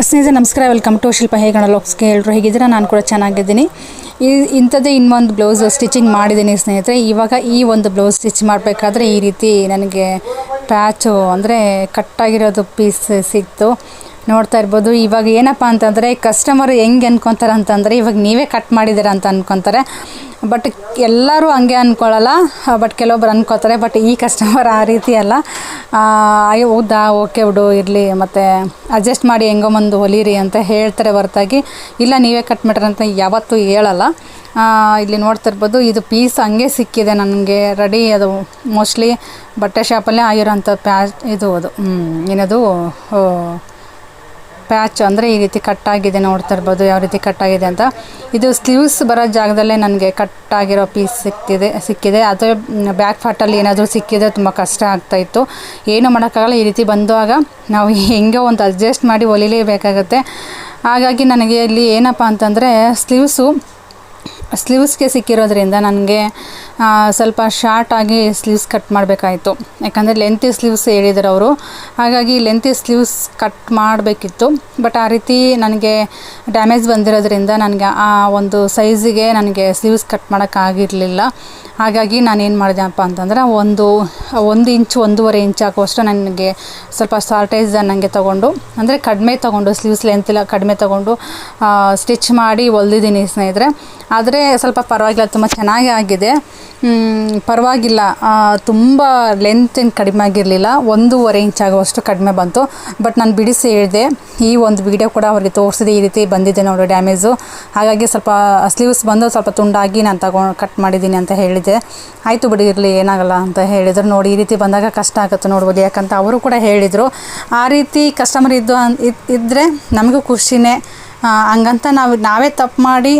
ಸ್ನೇಹಿತರೆ ನಮಸ್ಕಾರ, welcome to ಶಿಲ್ಪ ಹೇಗಣ ಲಾಕ್ಸ್ಗೆ. ಎಲ್ಲರೂ ಹೇಗಿದ್ದೀರಾ? ನಾನು ಕೂಡ ಚೆನ್ನಾಗಿದ್ದೀನಿ. ಇಂಥದ್ದೇ ಇನ್ನೊಂದು ಬ್ಲೌಸ್ ಸ್ಟಿಚಿಂಗ್ ಮಾಡಿದ್ದೀನಿ ಸ್ನೇಹಿತರೆ. ಇವಾಗ ಈ ಒಂದು ಬ್ಲೌಸ್ ಸ್ಟಿಚ್ ಮಾಡಬೇಕಾದ್ರೆ ಈ ರೀತಿ ನನಗೆ ಪ್ಯಾಚು ಅಂದರೆ ಕಟ್ಟಾಗಿರೋದು ಪೀಸ್ ಸಿಕ್ತು. ನೋಡ್ತಾ ಇರ್ಬೋದು. ಇವಾಗ ಏನಪ್ಪ ಅಂತಂದರೆ ಕಸ್ಟಮರ್ ಹೆಂಗೆ ಅನ್ಕೊತಾರೆ ಅಂತಂದರೆ, ಇವಾಗ ನೀವೇ ಕಟ್ ಮಾಡಿದ್ದೀರಾ ಅಂತ ಅನ್ಕೊತಾರೆ. ಬಟ್ ಎಲ್ಲರೂ ಹಂಗೆ ಅಂದ್ಕೊಳ್ಳಲ್ಲ, ಬಟ್ ಕೆಲವೊಬ್ರು ಅನ್ಕೋತಾರೆ. ಬಟ್ ಈ ಕಸ್ಟಮರ್ ಆ ರೀತಿ ಅಲ್ಲ. ಹೌದಾ, ಓಕೆ ಬಿಡು ಇರಲಿ, ಮತ್ತು ಅಡ್ಜಸ್ಟ್ ಮಾಡಿ ಹೆಂಗೋ ಒಂದು ಹೊಲೀರಿ ಅಂತ ಹೇಳ್ತಾರೆ ಹೊರತಾಗಿ ಇಲ್ಲ ನೀವೇ ಕಟ್ ಮಾಡ್ರಿ ಅಂತ ಯಾವತ್ತೂ ಹೇಳಲ್ಲ. ಇಲ್ಲಿ ನೋಡ್ತಿರ್ಬೋದು, ಇದು ಪೀಸ್ ಹಂಗೆ ಸಿಕ್ಕಿದೆ ನನಗೆ ರೆಡಿ. ಅದು ಮೋಸ್ಟ್ಲಿ ಬಟ್ಟೆ ಶಾಪಲ್ಲೇ ಆಗಿರೋಂಥ ಇದು ಅದು ಏನದು ಪ್ಯಾಚ್ ಅಂದರೆ ಈ ರೀತಿ ಕಟ್ಟಾಗಿದೆ. ನೋಡ್ತಾ ಇರ್ಬೋದು ಯಾವ ರೀತಿ ಕಟ್ಟಾಗಿದೆ ಅಂತ. ಇದು ಸ್ಲೀವ್ಸ್ ಬರೋ ಜಾಗದಲ್ಲೇ ನನಗೆ ಕಟ್ಟಾಗಿರೋ ಪೀಸ್ ಸಿಕ್ಕಿದೆ. ಅದೇ ಬ್ಯಾಕ್ ಪಾರ್ಟಲ್ಲಿ ಏನಾದರೂ ಸಿಕ್ಕಿದ್ರೆ ತುಂಬ ಕಷ್ಟ ಆಗ್ತಾಯಿತ್ತು. ಏನು ಮಾಡೋಕ್ಕಾಗಲ್ಲ. ಈ ರೀತಿ ಬಂದಾಗ ನಾವು ಹೆಂಗೋ ಒಂದು ಅಡ್ಜಸ್ಟ್ ಮಾಡಿ ಹೊಲಿಲೇಬೇಕಾಗತ್ತೆ. ಹಾಗಾಗಿ ನನಗೆ ಇಲ್ಲಿ ಏನಪ್ಪ ಅಂತಂದರೆ ಸ್ಲೀವ್ಸ್ಗೆ ಸಿಕ್ಕಿರೋದ್ರಿಂದ ನನಗೆ ಸ್ವಲ್ಪ ಶಾರ್ಟಾಗಿ ಸ್ಲೀವ್ಸ್ ಕಟ್ ಮಾಡಬೇಕಾಯಿತು. ಯಾಕಂದರೆ ಲೆಂತಿ ಸ್ಲೀವ್ಸ್ ಹೇಳಿದ್ರು ಅವರು. ಹಾಗಾಗಿ ಲೆಂತಿ ಸ್ಲೀವ್ಸ್ ಕಟ್ ಮಾಡಬೇಕಿತ್ತು. ಬಟ್ ಆ ರೀತಿ ನನಗೆ ಡ್ಯಾಮೇಜ್ ಬಂದಿರೋದ್ರಿಂದ ನನಗೆ ಆ ಒಂದು ಸೈಜಿಗೆ ನನಗೆ ಸ್ಲೀವ್ಸ್ ಕಟ್ ಮಾಡೋಕ್ಕಾಗಿರಲಿಲ್ಲ. ಹಾಗಾಗಿ ನಾನೇನು ಮಾಡಿದೆಪ್ಪ ಅಂತಂದರೆ ಒಂದು ಇಂಚು 1.5 ಇಂಚ್ ಹಾಕುವಷ್ಟು ನನಗೆ ಸ್ವಲ್ಪ ಶಾರ್ಟೇಜ್ ನನಗೆ ತೊಗೊಂಡು, ಅಂದರೆ ಕಡಿಮೆ ತೊಗೊಂಡು, ಸ್ಲೀವ್ಸ್ ಲೆಂತ್ ಕಡಿಮೆ ತೊಗೊಂಡು ಸ್ಟಿಚ್ ಮಾಡಿ ಹೊಲ್ದಿದ್ದೀನಿ ಸ್ನೇಹಿತರೆ. ಆದರೆ ಸ್ವಲ್ಪ ಪರವಾಗಿಲ್ಲ, ತುಂಬ ಚೆನ್ನಾಗೇ ಆಗಿದೆ. ಪರವಾಗಿಲ್ಲ, ತುಂಬ ಲೆಂತ್ ಏನು ಕಡಿಮೆ ಆಗಿರಲಿಲ್ಲ. 1.5 ಇಂಚ್ ಆಗುವಷ್ಟು ಕಡಿಮೆ ಬಂತು. ಬಟ್ ನಾನು ಬಿಡಿಸಿ ಹೇಳಿದೆ, ಈ ಒಂದು ವಿಡಿಯೋ ಕೂಡ ಅವ್ರಿಗೆ ತೋರಿಸಿದೆ, ಈ ರೀತಿ ಬಂದಿದೆ ನೋಡಿ ಡ್ಯಾಮೇಜು. ಹಾಗಾಗಿ ಸ್ವಲ್ಪ ಸ್ಲೀವ್ಸ್ ಬಂದು ಸ್ವಲ್ಪ ತುಂಡಾಗಿ ನಾನು ಕಟ್ ಮಾಡಿದ್ದೀನಿ ಅಂತ ಹೇಳಿದೆ. ಆಯಿತು ಬಿಡಿ ಇರಲಿ, ಏನಾಗಲ್ಲ ಅಂತ ಹೇಳಿದರು. ನೋಡಿ ಈ ರೀತಿ ಬಂದಾಗ ಕಷ್ಟ ಆಗುತ್ತೆ ನೋಡ್ಬೋದು, ಯಾಕಂತ ಅವರು ಕೂಡ ಹೇಳಿದರು. ಆ ರೀತಿ ಕಸ್ಟಮರ್ ಇದ್ದರೆ ನಮಗೂ ಖುಷಿನೇ. ಹಂಗಂತ ನಾವೇ ತಪ್ಪು ಮಾಡಿ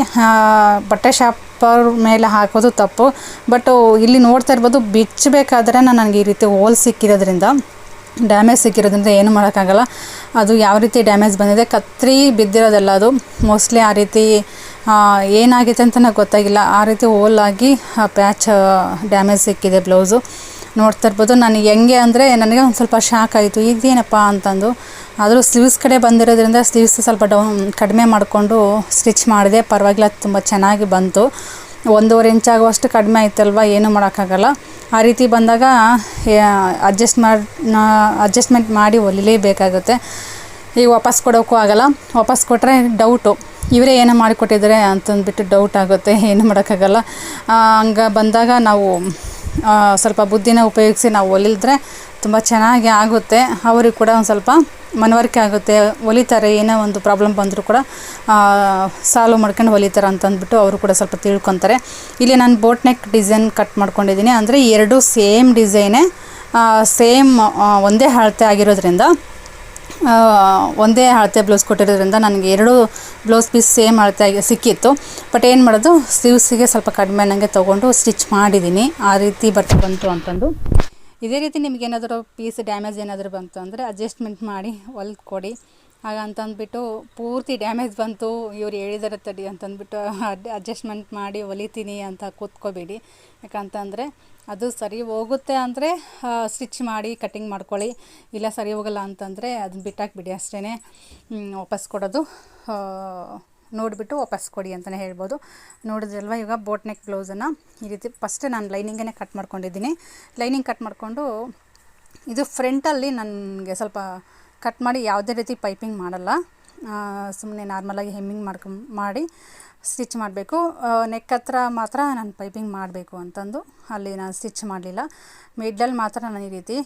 ಬಟ್ಟೆ ಶಾಪರ್ ಮೇಲೆ ಹಾಕೋದು ತಪ್ಪು. ಬಟ್ ಇಲ್ಲಿ ನೋಡ್ತಾ ಇರ್ಬೋದು, ಬಿಚ್ಚಬೇಕಾದ್ರೆ ನನಗೆ ಈ ರೀತಿ ಹೋಲ್ ಸಿಕ್ಕಿರೋದ್ರಿಂದ, ಡ್ಯಾಮೇಜ್ ಸಿಕ್ಕಿರೋದ್ರಿಂದ ಏನು ಮಾಡೋಕ್ಕಾಗಲ್ಲ. ಅದು ಯಾವ ರೀತಿ ಡ್ಯಾಮೇಜ್ ಬಂದಿದೆ, ಕತ್ರಿ ಬಿದ್ದಿರೋದಲ್ಲ ಅದು. ಮೋಸ್ಟ್ಲಿ ಆ ರೀತಿ ಏನಾಗಿದೆ ಅಂತ ನನಗೆ ಗೊತ್ತಾಗಿಲ್ಲ. ಆ ರೀತಿ ಹೋಲಾಗಿ ಪ್ಯಾಚ್ ಡ್ಯಾಮೇಜ್ ಸಿಕ್ಕಿದೆ ಬ್ಲೌಸು. ನೋಡ್ತಾ ಇರ್ಬೋದು. ನಾನು ಹೆಂಗೆ ಅಂದರೆ ನನಗೆ ಒಂದು ಸ್ವಲ್ಪ ಶಾಕ್ ಆಯಿತು, ಇದೇನಪ್ಪ ಅಂತಂದು. ಆದರೂ ಸ್ಲೀವ್ಸ್ ಕಡೆ ಬಂದಿರೋದ್ರಿಂದ ಸ್ಲೀವ್ಸ್ ಸ್ವಲ್ಪ ಕಡಿಮೆ ಮಾಡಿಕೊಂಡು ಸ್ಟಿಚ್ ಮಾಡಿದೆ. ಪರವಾಗಿಲ್ಲ, ತುಂಬ ಚೆನ್ನಾಗಿ ಬಂತು. 1.5 ಇಂಚ್ ಆಗುವಷ್ಟು ಕಡಿಮೆ ಆಯ್ತಲ್ವ, ಏನೂ ಮಾಡೋಕ್ಕಾಗಲ್ಲ. ಆ ರೀತಿ ಬಂದಾಗ ಅಡ್ಜಸ್ಟ್ಮೆಂಟ್ ಮಾಡಿ ಹೊಲಿಲೇಬೇಕಾಗುತ್ತೆ. ಈಗ ವಾಪಸ್ ಕೊಡೋಕ್ಕೂ ಆಗೋಲ್ಲ. ವಾಪಸ್ ಕೊಟ್ಟರೆ ಡೌಟು, ಇವರೇ ಏನೋ ಮಾಡಿಕೊಟ್ಟಿದ್ದಾರೆ ಅಂತಂದ್ಬಿಟ್ಟು ಡೌಟ್ ಆಗುತ್ತೆ. ಏನು ಮಾಡೋಕ್ಕಾಗಲ್ಲ. ಹಂಗೆ ಬಂದಾಗ ನಾವು ಸ್ವಲ್ಪ ಬುದ್ಧಿನ ಉಪಯೋಗಿಸಿ ನಾವು ಹೊಲಿದ್ರೆ ತುಂಬ ಚೆನ್ನಾಗಿ ಆಗುತ್ತೆ. ಅವ್ರಿಗೆ ಕೂಡ ಒಂದು ಸ್ವಲ್ಪ ಮನವರಿಕೆ ಆಗುತ್ತೆ. ಹೊಲಿತಾರೆ, ಏನೋ ಒಂದು ಪ್ರಾಬ್ಲಮ್ ಬಂದರೂ ಕೂಡ ಸಾಲ್ವ್ ಮಾಡ್ಕೊಂಡು ಹೊಲಿತಾರೆ ಅಂತಂದ್ಬಿಟ್ಟು ಅವರು ಕೂಡ ಸ್ವಲ್ಪ ತಿಳ್ಕೊತಾರೆ. ಇಲ್ಲಿ ನಾನು ಬೋಟ್ ನೆಕ್ ಡಿಸೈನ್ ಕಟ್ ಮಾಡ್ಕೊಂಡಿದ್ದೀನಿ. ಅಂದರೆ ಎರಡೂ ಸೇಮ್ ಡಿಸೈನೇ, ಸೇಮ್ ಒಂದೇ ಅಳತೆ ಆಗಿರೋದ್ರಿಂದ, ಒಂದೇ ಅಳತೆ ಬ್ಲೌಸ್ ಕೊಟ್ಟಿರೋದ್ರಿಂದ ನನಗೆ 2 ಬ್ಲೌಸ್ ಪೀಸ್ ಸೇಮ್ ಅಳತೆ ಆಗಿ ಸಿಕ್ಕಿತ್ತು. ಬಟ್ ಏನು ಮಾಡೋದು, ಸ್ಲೀವ್ಸಿಗೆ ಸ್ವಲ್ಪ ಕಡಿಮೆ ನನಗೆ ತೊಗೊಂಡು ಸ್ಟಿಚ್ ಮಾಡಿದ್ದೀನಿ. ಆ ರೀತಿ ಬಟ್ಟೆ ಬಂತು ಅಂತಂದು. ಇದೇ ರೀತಿ ನಿಮಗೇನಾದರೂ ಪೀಸ್ ಡ್ಯಾಮೇಜ್ ಏನಾದರೂ ಬಂತು ಅಂದರೆ ಅಡ್ಜಸ್ಟ್ಮೆಂಟ್ ಮಾಡಿ ಹೊಲ್ದು ಕೊಡಿ. ಹಾಗಂತಂದ್ಬಿಟ್ಟು ಪೂರ್ತಿ ಡ್ಯಾಮೇಜ್ ಬಂತು ಇವ್ರು ಹೇಳಿದಾರೆ ತಡಿ ಅಂತಂದ್ಬಿಟ್ಟು ಅಡ್ಜಸ್ಟ್ಮೆಂಟ್ ಮಾಡಿ ಹೊಲಿತೀನಿ ಅಂತ ಕೂತ್ಕೋಬೇಡಿ. ಯಾಕಂತಂದರೆ ಅದು ಸರಿ ಹೋಗುತ್ತೆ ಅಂದರೆ ಸ್ಟಿಚ್ ಮಾಡಿ ಕಟ್ಟಿಂಗ್ ಮಾಡ್ಕೊಳ್ಳಿ. ಇಲ್ಲ ಸರಿ ಹೋಗಲ್ಲ ಅಂತಂದರೆ ಅದನ್ನ ಬಿಟ್ಟಾಕ್ಬಿಡಿ ಅಷ್ಟೇ. ವಾಪಸ್ ಕೊಡೋದು ನೋಡಿಬಿಟ್ಟು ವಾಪಸ್ ಕೊಡಿ ಅಂತಲೇ ಹೇಳ್ಬೋದು. ನೋಡಿದ್ರಲ್ವ, ಇವಾಗ ಬೋಟ್ ನೆಕ್ ಬ್ಲೌಸನ್ನು ಈ ರೀತಿ ಫಸ್ಟ್ ನಾನು ಲೈನಿಂಗನ್ನೇ ಕಟ್ ಮಾಡ್ಕೊಂಡಿದ್ದೀನಿ. ಲೈನಿಂಗ್ ಕಟ್ ಮಾಡಿಕೊಂಡು ಇದು ಫ್ರಂಟಲ್ಲಿ ನನಗೆ ಸ್ವಲ್ಪ ಕಟ್ ಮಾಡಿ ಯಾವುದೇ ರೀತಿ ಪೈಪಿಂಗ್ ಮಾಡಲ್ಲ, ಸುಮ್ಮನೆ ನಾರ್ಮಲಾಗಿ ಹೆಮ್ಮಿಂಗ್ ಮಾಡಿ ಸ್ಟಿಚ್ ಮಾಡಬೇಕು. ನೆಕ್ ಹತ್ರ ಮಾತ್ರ ನಾನು ಪೈಪಿಂಗ್ ಮಾಡಬೇಕು ಅಂತಂದು ಅಲ್ಲಿ ನಾನು ಸ್ಟಿಚ್ ಮಾಡಲಿಲ್ಲ. ಮಿಡ್ಲಲ್ಲಿ ಮಾತ್ರ ನಾನು ಈ ರೀತಿ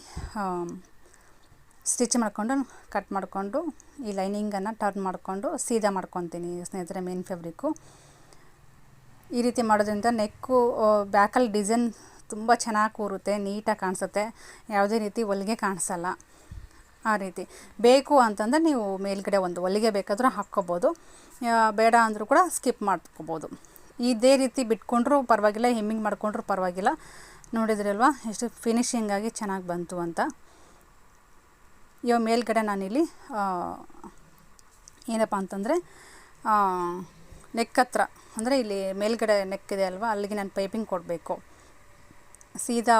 ಸ್ಟಿಚ್ ಮಾಡಿಕೊಂಡು ಕಟ್ ಮಾಡಿಕೊಂಡು ಈ ಲೈನಿಂಗನ್ನು ಟರ್ನ್ ಮಾಡಿಕೊಂಡು ಸೀದಾ ಮಾಡ್ಕೊತೀನಿ ಸ್ನೇಹಿತರೆ. ಮೇನ್ ಫ್ಯಾಬ್ರಿಕ್ಕು ಈ ರೀತಿ ಮಾಡೋದ್ರಿಂದ ನೆಕ್ಕು ಬ್ಯಾಕಲ್ಲಿ ಡಿಸೈನ್ ತುಂಬ ಚೆನ್ನಾಗಿ ಕೂರುತ್ತೆ, ನೀಟಾಗಿ ಕಾಣಿಸುತ್ತೆ. ಯಾವುದೇ ರೀತಿ ಹೊಲಿಗೆ ಕಾಣಿಸಲ್ಲ. ಆ ರೀತಿ ಬೇಕು ಅಂತಂದರೆ ನೀವು ಮೇಲ್ಗಡೆ ಒಂದು ಹೊಲಿಗೆ ಬೇಕಾದರೂ ಹಾಕ್ಕೋಬೋದು, ಬೇಡ ಅಂದರೂ ಕೂಡ ಸ್ಕಿಪ್ ಮಾಡ್ಕೋಬೋದು. ಇದೇ ರೀತಿ ಬಿಟ್ಕೊಂಡ್ರೂ ಪರವಾಗಿಲ್ಲ, ಹೆಮ್ಮಿಂಗ್ ಮಾಡ್ಕೊಂಡ್ರೂ ಪರವಾಗಿಲ್ಲ. ನೋಡಿದ್ರಲ್ವ ಎಷ್ಟು ಫಿನಿಶಿಂಗಾಗಿ ಚೆನ್ನಾಗಿ ಬಂತು ಅಂತ. ಇವಾಗ ಮೇಲ್ಗಡೆ ನಾನಿಲ್ಲಿ ಏನಪ್ಪ ಅಂತಂದರೆ ನೆಕ್ ಹತ್ರ, ಅಂದರೆ ಇಲ್ಲಿ ಮೇಲ್ಗಡೆ ನೆಕ್ ಇದೆ ಅಲ್ವಾ, ಅಲ್ಲಿಗೆ ನಾನು ಪೈಪಿಂಗ್ ಕೊಡಬೇಕು. ಸೀದಾ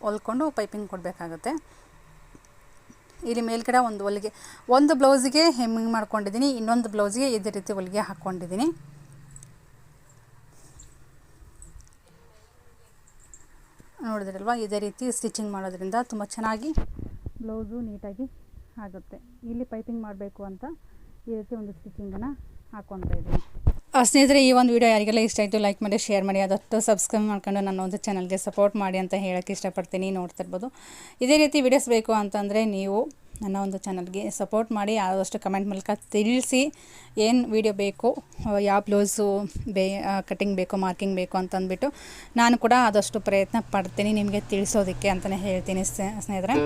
ಹೊಲ್ಕೊಂಡು ಪೈಪಿಂಗ್ ಕೊಡಬೇಕಾಗುತ್ತೆ. ಇಲ್ಲಿ ಮೇಲ್ಗಡೆ ಒಂದು ಹೊಲಿಗೆ, ಒಂದು ಬ್ಲೌಸಿಗೆ ಹೆಮ್ಮಿಂಗ್ ಮಾಡ್ಕೊಂಡಿದ್ದೀನಿ, ಇನ್ನೊಂದು ಬ್ಲೌಸ್ಗೆ ಇದೇ ರೀತಿ ಹೊಲಿಗೆ ಹಾಕ್ಕೊಂಡಿದ್ದೀನಿ. ನೋಡಿದ್ರಲ್ವ, ಇದೇ ರೀತಿ ಸ್ಟಿಚಿಂಗ್ ಮಾಡೋದ್ರಿಂದ ತುಂಬ ಚೆನ್ನಾಗಿ ಬ್ಲೌಸು ನೀಟಾಗಿ ಆಗುತ್ತೆ. ಇಲ್ಲಿ ಪೈಪಿಂಗ್ ಮಾಡಬೇಕು ಅಂತ ಈ ರೀತಿ ಒಂದು ಸ್ಟಿಚಿಂಗನ್ನು ಹಾಕ್ಕೊತಾ ಇದ್ದೀನಿ. ಸ್ನೇಹಿತರೆ, ಈ ಒಂದು ವಿಡಿಯೋ ಯಾರಿಗೆಲ್ಲ ಇಷ್ಟ ಆಯಿತು ಲೈಕ್ ಮಾಡಿ, ಶೇರ್ ಮಾಡಿ, ಆದಷ್ಟು ಸಬ್ಸ್ಕ್ರೈಬ್ ಮಾಡ್ಕೊಂಡು ನನ್ನ ಒಂದು ಚಾನಲ್ಗೆ ಸಪೋರ್ಟ್ ಮಾಡಿ ಅಂತ ಹೇಳೋಕ್ಕೆ ಇಷ್ಟಪಡ್ತೀನಿ. ನೋಡ್ತಾ ಇರ್ಬೋದು, ಇದೇ ರೀತಿ ವಿಡಿಯೋಸ್ ಬೇಕು ಅಂತಂದರೆ ನೀವು ನನ್ನ ಒಂದು ಚಾನಲ್ಗೆ ಸಪೋರ್ಟ್ ಮಾಡಿ, ಆದಷ್ಟು ಕಮೆಂಟ್ ಮೂಲಕ ತಿಳಿಸಿ ಏನು ವಿಡಿಯೋ ಬೇಕು, ಯಾವ ಬ್ಲೌಸು ಕಟಿಂಗ್ ಬೇಕು, ಮಾರ್ಕಿಂಗ್ ಬೇಕು ಅಂತಂದ್ಬಿಟ್ಟು ನಾನು ಕೂಡ ಆದಷ್ಟು ಪ್ರಯತ್ನ ಪಡ್ತೀನಿ ನಿಮಗೆ ತಿಳಿಸೋದಕ್ಕೆ ಅಂತಲೇ ಹೇಳ್ತೀನಿ ಸ್ನೇಹಿತರೆ.